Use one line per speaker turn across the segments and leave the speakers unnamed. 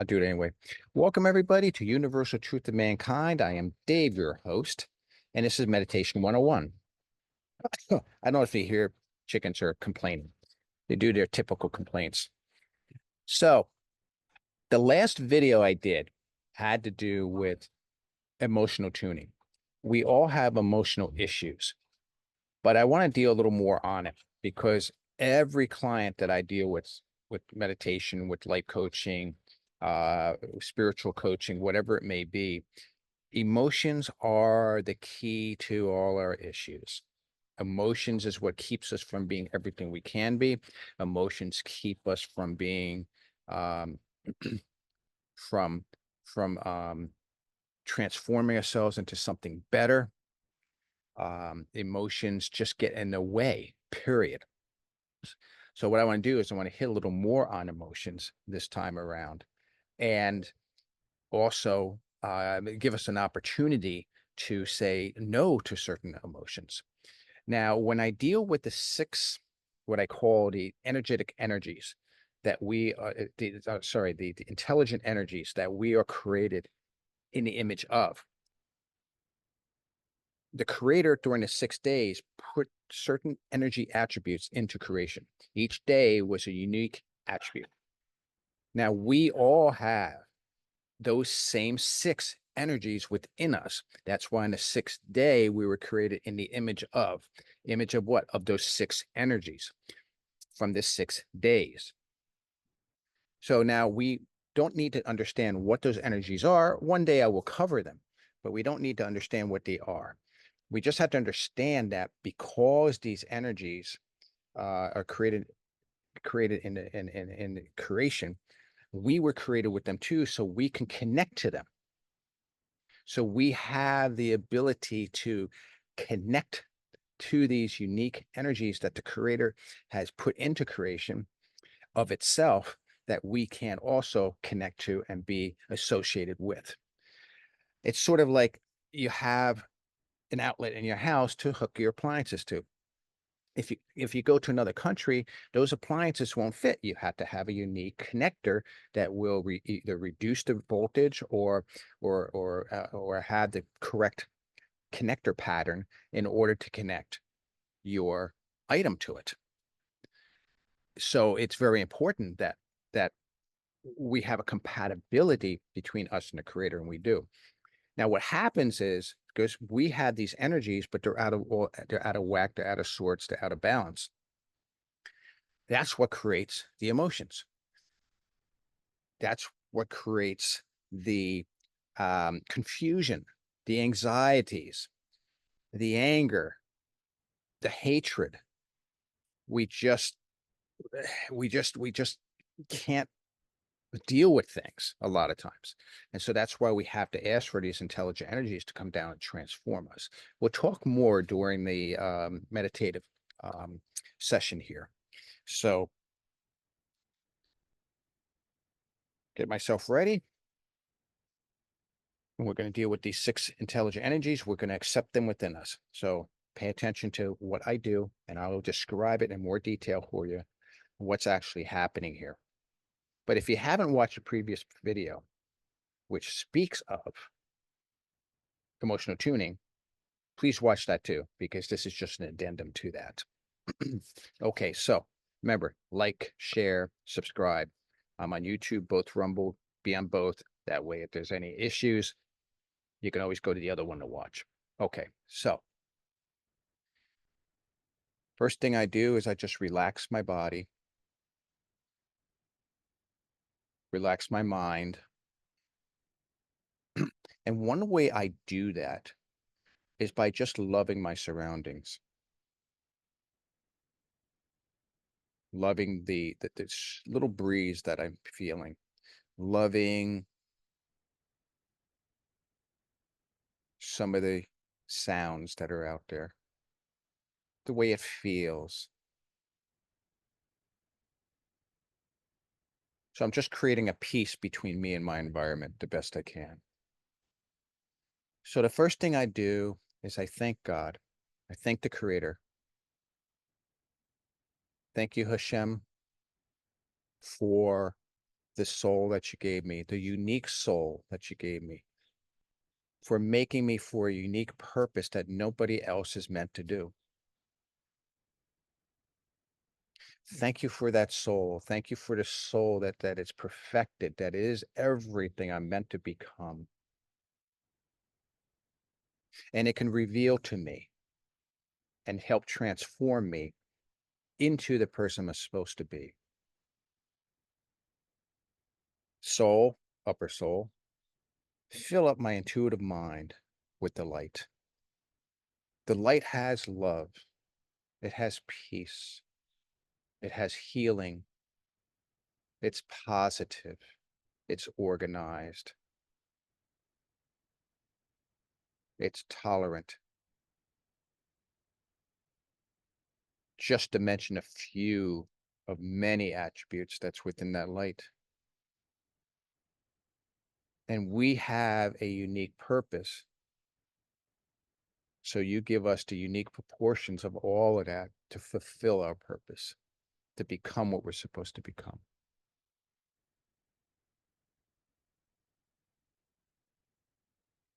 I'll do it anyway. Welcome, everybody, to Universal Truth of Mankind. I am Dave, your host, and this is Meditation 101. I don't know if you hear chickens are complaining. They do their typical complaints. So, the last video I did had to do with emotional tuning. We all have emotional issues, but I want to deal a little more on it because every client that I deal with meditation, with life coaching, spiritual coaching, whatever it may be, emotions are the key to all our issues. Emotions is what keeps us from being everything we can be. Emotions keep us from being um, from from transforming ourselves into something better. Emotions just get in the way, period. So what I want to do is I want to hit a little more on emotions this time around, and also give us an opportunity to say no to certain emotions. Now, when I deal with the six, what I call the energetic energies that the intelligent energies that we are created in the image of, the creator during the 6 days put certain energy attributes into creation. Each day was a unique attribute. Now, we all have those same six energies within us. That's why on the sixth day, we were created in the image of what? Of those six energies from the 6 days. So now we don't need to understand what those energies are. One day I will cover them, but we don't need to understand what they are. We just have to understand that because these energies are created in creation, we were created with them too, so we can connect to them. So we have the ability to connect to these unique energies that the creator has put into creation of itself that we can also connect to and be associated with. It's sort of like you have an outlet in your house to hook your appliances to. If you go to another country, those appliances won't fit. You have to have a unique connector that will either reduce the voltage or have the correct connector pattern in order to connect your item to it. So it's very important that we have a compatibility between us and the creator, and we do. Now, what happens is because we have these energies, but they're out of whack, they're out of sorts, they're out of balance. That's what creates the emotions. That's what creates the confusion, the anxieties, the anger, the hatred. We just we just can't deal with things a lot of times. And so that's why we have to ask for these intelligent energies to come down and transform us. We'll talk more during the meditative session here. So get myself ready. And we're going to deal with these six intelligent energies. We're going to accept them within us. So pay attention to what I do, and I will describe it in more detail for you, what's actually happening here. But if you haven't watched a previous video, which speaks of emotional tuning, please watch that too, because this is just an addendum to that. Okay, so remember, like, share, subscribe. I'm on YouTube, both Rumble, be on both. That way, if there's any issues, you can always go to the other one to watch. Okay, so first thing I do is I just relax my body, relax my mind. And one way I do that is by just loving my surroundings, loving this little breeze that I'm feeling, loving some of the sounds that are out there, the way it feels. So I'm just creating a peace between me and my environment the best I can. So the first thing I do is I thank God. I thank the Creator. Thank you, Hashem, for the soul that you gave me, the unique soul that you gave me, for making me for a unique purpose that nobody else is meant to do. Thank you for that soul. Thank you for the soul that is perfected, that is everything I'm meant to become. And it can reveal to me and help transform me into the person I'm supposed to be. Soul, upper soul, fill up my intuitive mind with the light. The light has love. It has peace. It has healing. It's positive. It's organized. It's tolerant. Just to mention a few of many attributes that's within that light. And we have a unique purpose. So you give us the unique proportions of all of that to fulfill our purpose, to become what we're supposed to become.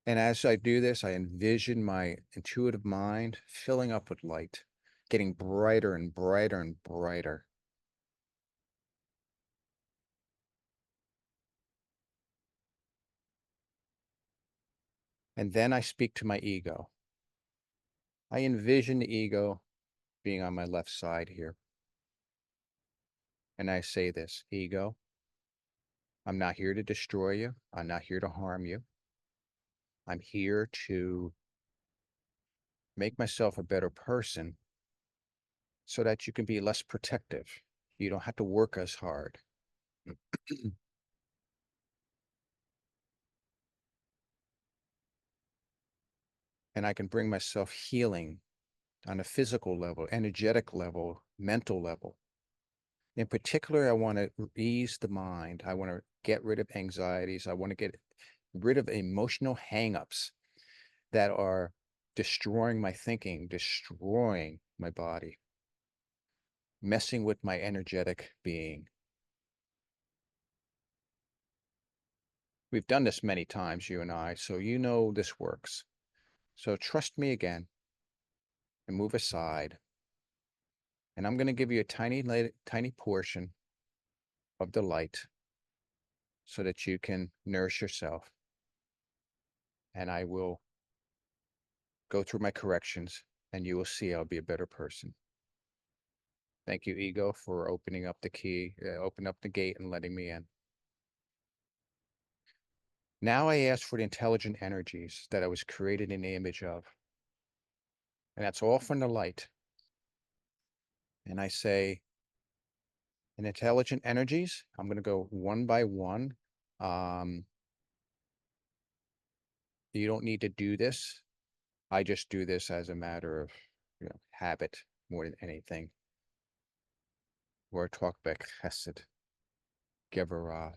And as I do this, I envision my intuitive mind filling up with light, getting brighter and brighter and brighter. And then I speak to my ego. I envision the ego being on my left side here. And I say this, ego, I'm not here to destroy you. I'm not here to harm you. I'm here to make myself a better person so that you can be less protective. You don't have to work as hard. And I can bring myself healing on a physical level, energetic level, mental level. In particular, I want to ease the mind. I want to get rid of anxieties. I want to get rid of emotional hangups that are destroying my thinking, destroying my body, messing with my energetic being. We've done this many times, you and I, so you know this works. So trust me again and move aside. And I'm going to give you a tiny portion of the light so that you can nourish yourself. And I will go through my corrections and you will see I'll be a better person. Thank you, ego, for opening up the key, open up the gate and letting me in. Now I ask for the intelligent energies that I was created in the image of. And that's all from the light. And I say, in intelligent energies, I'm going to go one by one. You don't need to do this. I just do this as a matter of, habit more than anything. We're talking about chesed, gevarah,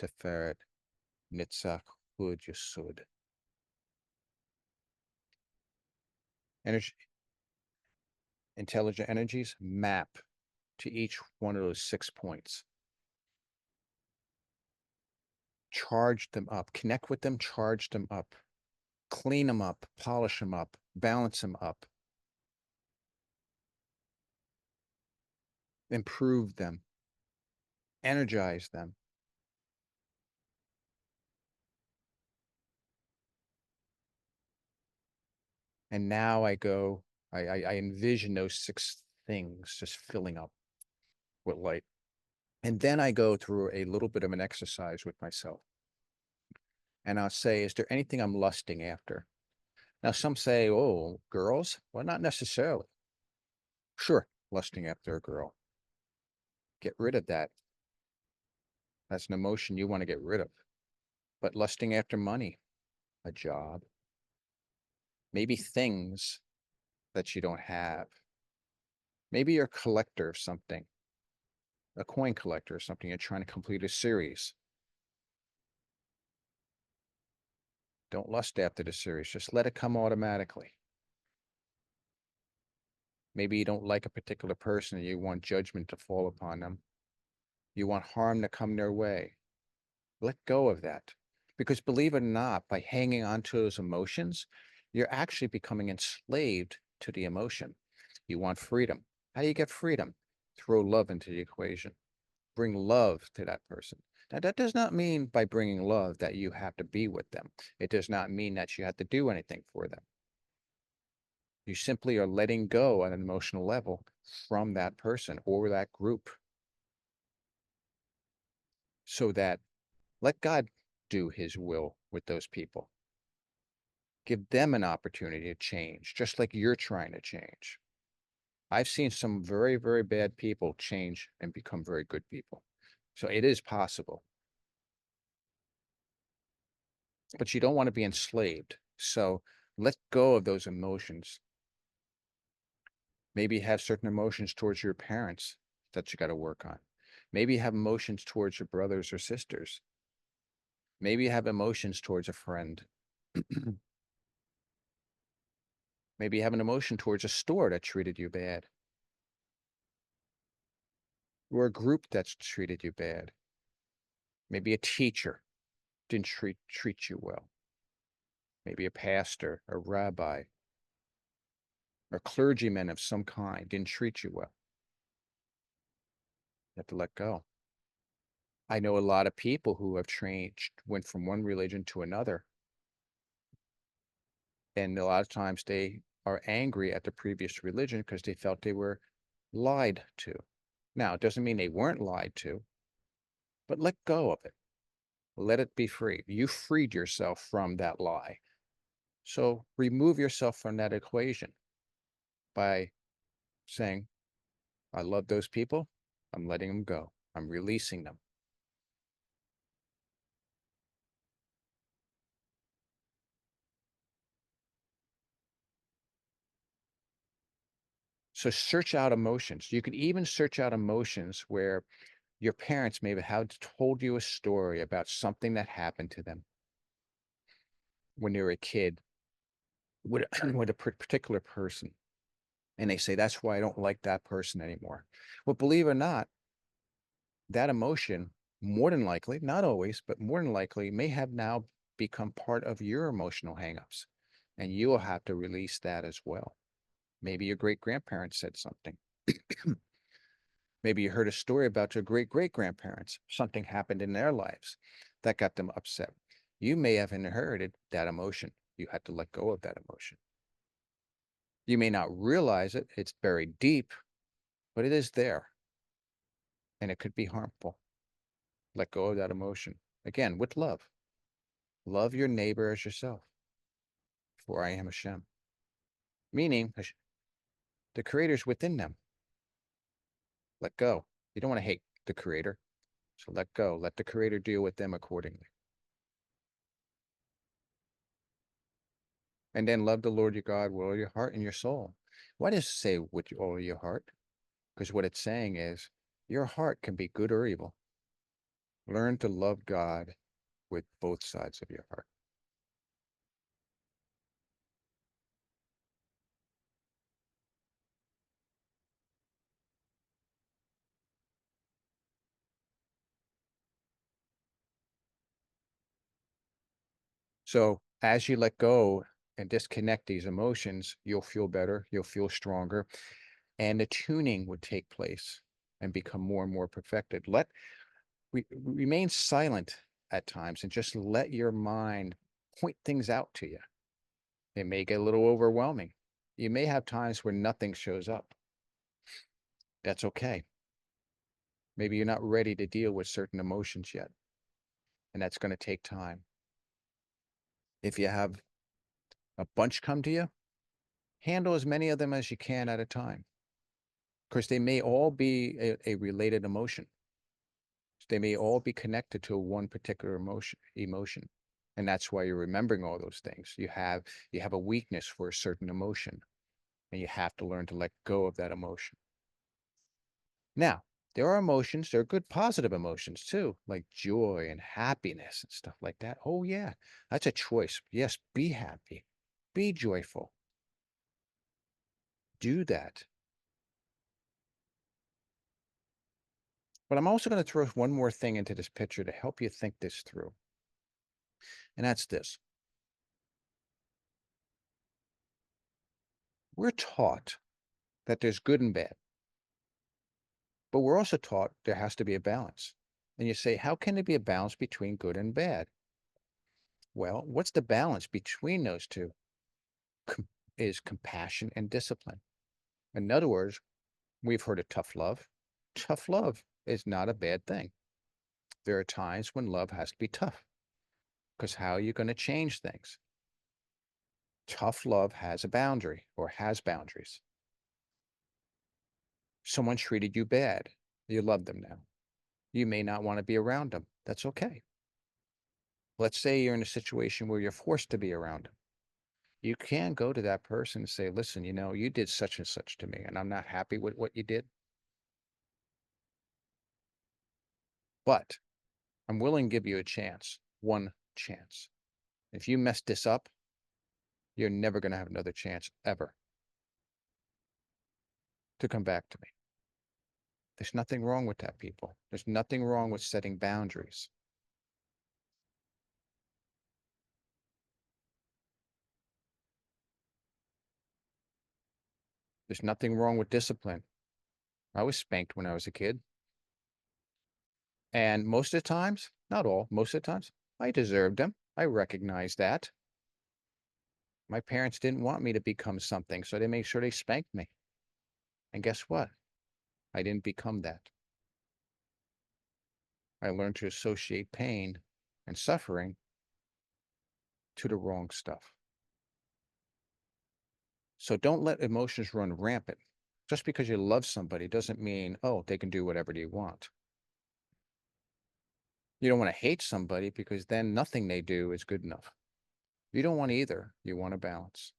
teferet, nitzach, hud, yesud. Energy, intelligent energies map to each one of those 6 points. Charge them up, connect with them, charge them up, clean them up, polish them up, balance them up, improve them, energize them. And now I envision those 6 things just filling up with light. And then I go through a little bit of an exercise with myself. And I'll say, is there anything I'm lusting after? Now, some say, oh, girls? Well, not necessarily. Sure, lusting after a girl. Get rid of that. That's an emotion you want to get rid of. But lusting after money, a job, maybe things that you don't have. Maybe you're a collector of something, a coin collector or something. You're trying to complete a series. Don't lust after the series. Just let it come automatically. Maybe you don't like a particular person and you want judgment to fall upon them. You want harm to come their way. Let go of that. Because believe it or not, by hanging on to those emotions, you're actually becoming enslaved to the emotion. You want freedom. How do you get freedom? Throw love into the equation. Bring love to that person. Now, that does not mean by bringing love that you have to be with them. It does not mean that you have to do anything for them. You simply are letting go at an emotional level from that person or that group so that let God do his will with those people. Give them an opportunity to change, just like you're trying to change. I've seen some very, very bad people change and become very good people. So it is possible. But you don't want to be enslaved. So let go of those emotions. Maybe you have certain emotions towards your parents that you got to work on. Maybe you have emotions towards your brothers or sisters. Maybe you have emotions towards a friend. Maybe you have an emotion towards a store that treated you bad, or a group that's treated you bad. Maybe a teacher didn't treat you well. Maybe a pastor, a rabbi, or clergyman of some kind didn't treat you well. You have to let go. I know a lot of people who have changed, went from one religion to another, and a lot of times they are angry at the previous religion because they felt they were lied to. Now, it doesn't mean they weren't lied to, but let go of it. Let it be free. You freed yourself from that lie. So remove yourself from that equation by saying, I love those people. I'm letting them go. I'm releasing them. So search out emotions. You can even search out emotions where your parents maybe have told you a story about something that happened to them when they were a kid with, with a particular person. And they say, that's why I don't like that person anymore. Well, believe it or not, that emotion, more than likely, not always, but more than likely, may have now become part of your emotional hangups. And you will have to release that as well. Maybe your great grandparents said something. Maybe you heard a story about your great great grandparents. Something happened in their lives that got them upset. You may have inherited that emotion. You had to let go of that emotion. You may not realize it, it's buried deep, but it is there and it could be harmful. Let go of that emotion. Again, with love. Love your neighbor as yourself, for I am Hashem. Meaning, the creator's within them. Let go. You don't want to hate the creator, so let go. Let the creator deal with them accordingly. And then love the Lord your God with all your heart and your soul. Why does it say with all your heart? Because what it's saying is your heart can be good or evil. Learn to love God with both sides of your heart. So as you let go and disconnect these emotions, you'll feel better, you'll feel stronger, and the tuning would take place and become more and more perfected. Remain silent at times and just let your mind point things out to you. It may get a little overwhelming. You may have times where nothing shows up. That's okay. Maybe you're not ready to deal with certain emotions yet, and that's going to take time. If you have a bunch come to you, handle as many of them as you can at a time, because they may all be a related emotion. They may all be connected to one particular emotion. And that's why you're remembering all those things. You have a weakness for a certain emotion, and you have to learn to let go of that emotion. Now, there are emotions, there are good positive emotions too, like joy and happiness and stuff like that. Oh, yeah, that's a choice. Yes, be happy, be joyful. Do that. But I'm also going to throw one more thing into this picture to help you think this through. And that's this. We're taught that there's good and bad, but we're also taught there has to be a balance. And you say, how can there be a balance between good and bad? Well, what's the balance between those two? Is compassion and discipline. In other words, we've heard of tough love. Tough love is not a bad thing. There are times when love has to be tough, because how are you going to change things? Tough love has a boundary or has boundaries. Someone treated you bad. You love them now. You may not want to be around them. That's okay. Let's say you're in a situation where you're forced to be around them. You can go to that person and say, listen, you did such and such to me, and I'm not happy with what you did. But I'm willing to give you a chance, one chance. If you mess this up, you're never going to have another chance ever to come back to me. There's nothing wrong with that, people. There's nothing wrong with setting boundaries. There's nothing wrong with discipline. I was spanked when I was a kid. And most of the times, not all, most of the times, I deserved them. I recognize that. My parents didn't want me to become something, so they made sure they spanked me. And guess what? I didn't become that. I learned to associate pain and suffering to the wrong stuff. So don't let emotions run rampant. Just because you love somebody doesn't mean, oh, they can do whatever they want. You don't want to hate somebody because then nothing they do is good enough. You don't want either. You want a balance.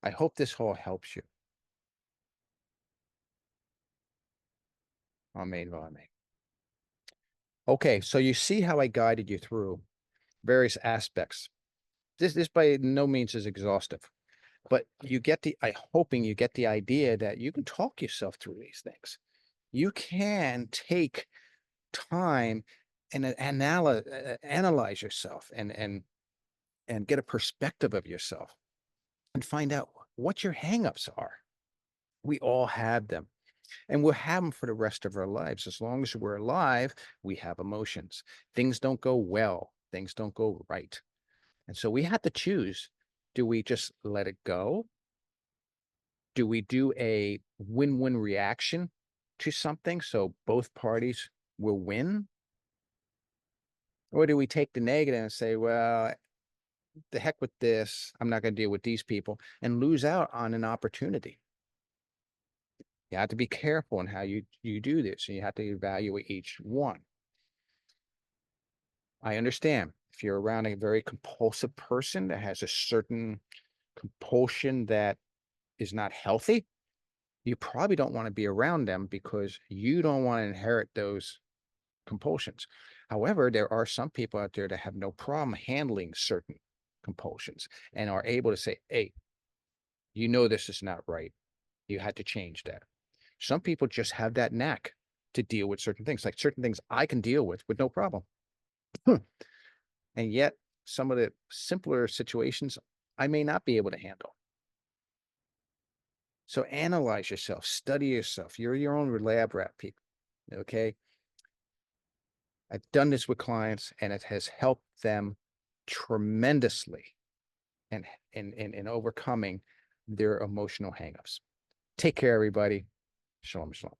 I hope this all helps you. Amen. Amen. Okay, so you see how I guided you through various aspects. This by no means is exhaustive, but I'm hoping you get the idea that you can talk yourself through these things. You can take time and analyze yourself and get a perspective of yourself and find out what your hangups are. We all have them. And we'll have them for the rest of our lives. As long as we're alive, we have emotions. Things don't go well. Things don't go right. And so we have to choose. Do we just let it go? Do we do a win-win reaction to something so both parties will win? Or do we take the negative and say, well, the heck with this. I'm not going to deal with these people and lose out on an opportunity. You have to be careful in how you do this, and you have to evaluate each one. I understand if you're around a very compulsive person that has a certain compulsion that is not healthy, you probably don't want to be around them because you don't want to inherit those compulsions. However, there are some people out there that have no problem handling certain compulsions and are able to say, hey, this is not right. You had to change that. Some people just have that knack to deal with certain things, like certain things I can deal with no problem. And yet some of the simpler situations I may not be able to handle. So analyze yourself, study yourself. You're your own lab rat, people. Okay. I've done this with clients and it has helped them tremendously in overcoming their emotional hangups. Take care, everybody. Shalom, shalom.